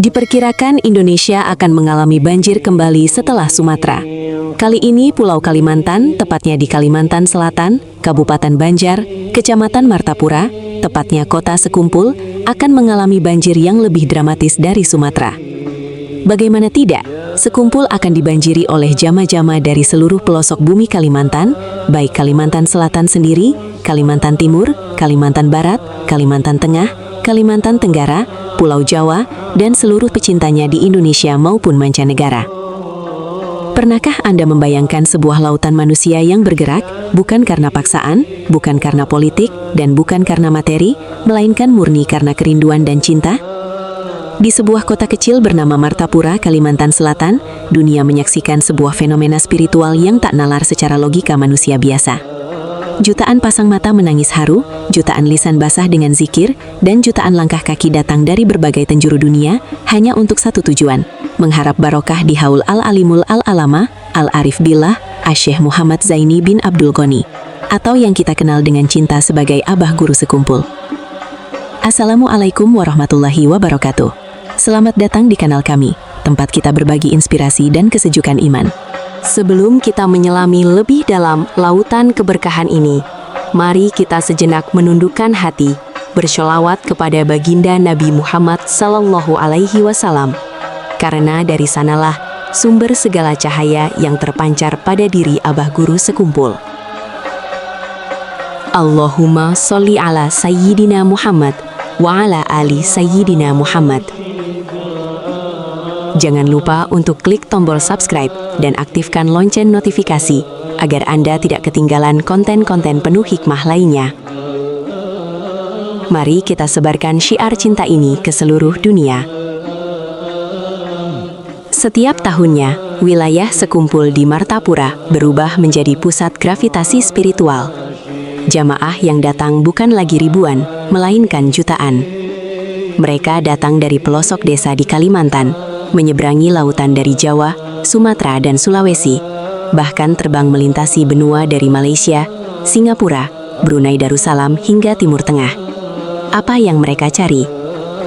Diperkirakan Indonesia akan mengalami banjir kembali setelah Sumatera. Kali ini Pulau Kalimantan, tepatnya di Kalimantan Selatan, Kabupaten Banjar, Kecamatan Martapura, tepatnya Kota Sekumpul, akan mengalami banjir yang lebih dramatis dari Sumatera. Bagaimana tidak, Sekumpul akan dibanjiri oleh jamaah-jamaah dari seluruh pelosok bumi Kalimantan, baik Kalimantan Selatan sendiri, Kalimantan Timur, Kalimantan Barat, Kalimantan Tengah, Kalimantan Tenggara, Pulau Jawa, dan seluruh pecintanya di Indonesia maupun mancanegara. Pernahkah Anda membayangkan sebuah lautan manusia yang bergerak, bukan karena paksaan, bukan karena politik, dan bukan karena materi, melainkan murni karena kerinduan dan cinta? Di sebuah kota kecil bernama Martapura, Kalimantan Selatan, dunia menyaksikan sebuah fenomena spiritual yang tak nalar secara logika manusia biasa. Jutaan pasang mata menangis haru, jutaan lisan basah dengan zikir, dan jutaan langkah kaki datang dari berbagai penjuru dunia hanya untuk satu tujuan, mengharap barokah di haul Al-Alimul Al-Alama, Al-Arif Billah, Asy-Syaikh Muhammad Zaini bin Abdul Ghani, atau yang kita kenal dengan cinta sebagai Abah Guru Sekumpul. Assalamualaikum warahmatullahi wabarakatuh. Selamat datang di kanal kami, tempat kita berbagi inspirasi dan kesejukan iman. Sebelum kita menyelami lebih dalam lautan keberkahan ini, mari kita sejenak menundukkan hati, bersholawat kepada baginda Nabi Muhammad Sallallahu Alaihi Wasallam, karena dari sanalah sumber segala cahaya yang terpancar pada diri Abah Guru Sekumpul. Allahumma sholli ala Sayyidina Muhammad wa ala ali Sayyidina Muhammad. Jangan lupa untuk klik tombol subscribe dan aktifkan lonceng notifikasi agar Anda tidak ketinggalan konten-konten penuh hikmah lainnya. Mari kita sebarkan syiar cinta ini ke seluruh dunia. Setiap tahunnya, wilayah Sekumpul di Martapura berubah menjadi pusat gravitasi spiritual. Jamaah yang datang bukan lagi ribuan, melainkan jutaan. Mereka datang dari pelosok desa di Kalimantan, menyeberangi lautan dari Jawa, Sumatera, dan Sulawesi, bahkan terbang melintasi benua dari Malaysia, Singapura, Brunei Darussalam, hingga Timur Tengah. Apa yang mereka cari?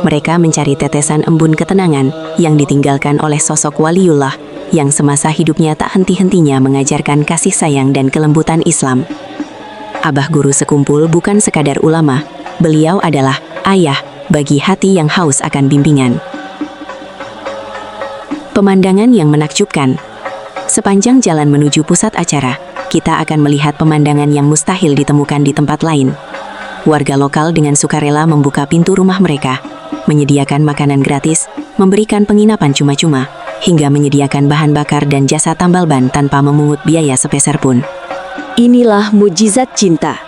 Mereka mencari tetesan embun ketenangan yang ditinggalkan oleh sosok waliullah yang semasa hidupnya tak henti-hentinya mengajarkan kasih sayang dan kelembutan Islam. Abah Guru Sekumpul bukan sekadar ulama, beliau adalah ayah bagi hati yang haus akan bimbingan. Pemandangan yang menakjubkan. Sepanjang jalan menuju pusat acara, kita akan melihat pemandangan yang mustahil ditemukan di tempat lain. Warga lokal dengan sukarela membuka pintu rumah mereka, menyediakan makanan gratis, memberikan penginapan cuma-cuma, hingga menyediakan bahan bakar dan jasa tambal ban tanpa memungut biaya sepeser pun. Inilah mujizat cinta.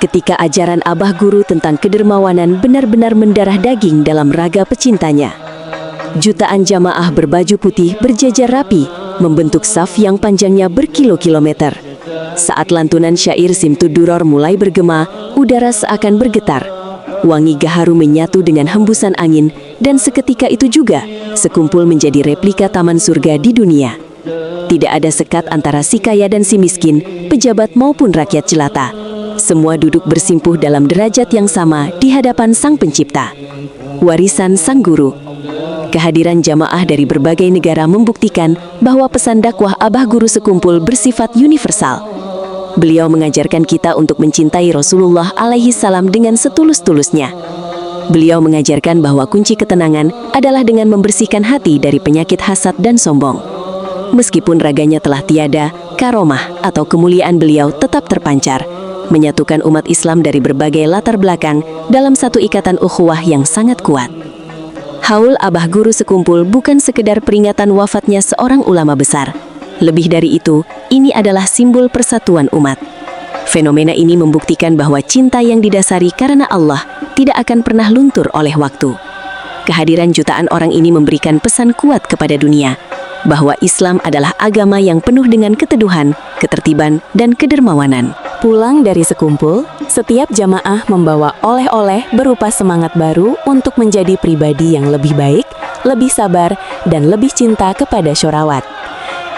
Ketika ajaran Abah Guru tentang kedermawanan benar-benar mendarah daging dalam raga pecintanya. Jutaan jamaah berbaju putih berjajar rapi, membentuk saf yang panjangnya berkilo-kilometer. Saat lantunan syair Simtud-Duror mulai bergema, udara seakan bergetar. Wangi gaharu menyatu dengan hembusan angin, dan seketika itu juga, Sekumpul menjadi replika taman surga di dunia. Tidak ada sekat antara si kaya dan si miskin, pejabat maupun rakyat jelata. Semua duduk bersimpuh dalam derajat yang sama di hadapan Sang Pencipta. Warisan Sang Guru. Kehadiran jamaah dari berbagai negara membuktikan bahwa pesan dakwah Abah Guru Sekumpul bersifat universal. Beliau mengajarkan kita untuk mencintai Rasulullah alaihi salam dengan setulus-tulusnya. Beliau mengajarkan bahwa kunci ketenangan adalah dengan membersihkan hati dari penyakit hasad dan sombong. Meskipun raganya telah tiada, karomah atau kemuliaan beliau tetap terpancar, menyatukan umat Islam dari berbagai latar belakang dalam satu ikatan ukhuwah yang sangat kuat. Haul Abah Guru Sekumpul bukan sekedar peringatan wafatnya seorang ulama besar. Lebih dari itu, ini adalah simbol persatuan umat. Fenomena ini membuktikan bahwa cinta yang didasari karena Allah tidak akan pernah luntur oleh waktu. Kehadiran jutaan orang ini memberikan pesan kuat kepada dunia, bahwa Islam adalah agama yang penuh dengan keteduhan, ketertiban, dan kedermawanan. Pulang dari Sekumpul, setiap jamaah membawa oleh-oleh berupa semangat baru untuk menjadi pribadi yang lebih baik, lebih sabar, dan lebih cinta kepada syahwat.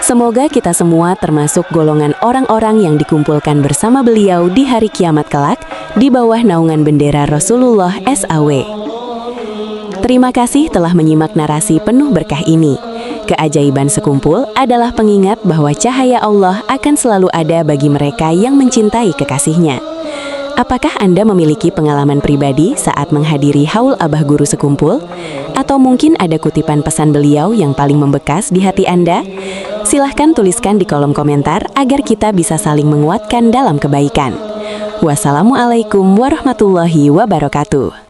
Semoga kita semua termasuk golongan orang-orang yang dikumpulkan bersama beliau di hari kiamat kelak, di bawah naungan bendera Rasulullah SAW. Terima kasih telah menyimak narasi penuh berkah ini. Keajaiban sekumpul adalah pengingat bahwa cahaya Allah akan selalu ada bagi mereka yang mencintai kekasihnya. Apakah Anda memiliki pengalaman pribadi saat menghadiri haul Abah Guru sekumpul? Atau mungkin ada kutipan pesan beliau yang paling membekas di hati Anda? Silahkan tuliskan di kolom komentar agar kita bisa saling menguatkan dalam kebaikan. Wassalamualaikum warahmatullahi wabarakatuh.